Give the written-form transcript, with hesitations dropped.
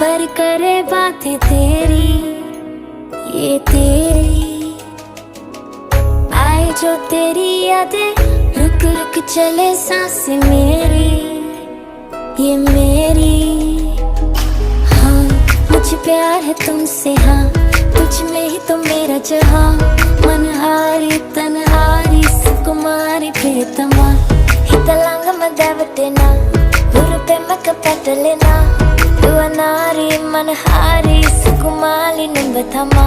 पर करे बातें तेरी, ये तेरी आए जो तेरी यादें, रुक रुक चले सांसें मेरी, ये मेरी। हाँ मुझे प्यार है तुमसे, हाँ तुझ में ही तो मेरा जहाँ। मनहारी तनहारी सुकुमारी प्रियतमा, हितलांग मदावतेना हुरुपे मक पटलेना, दुआ नारी मनहारी सुकुमारी निंबथमा।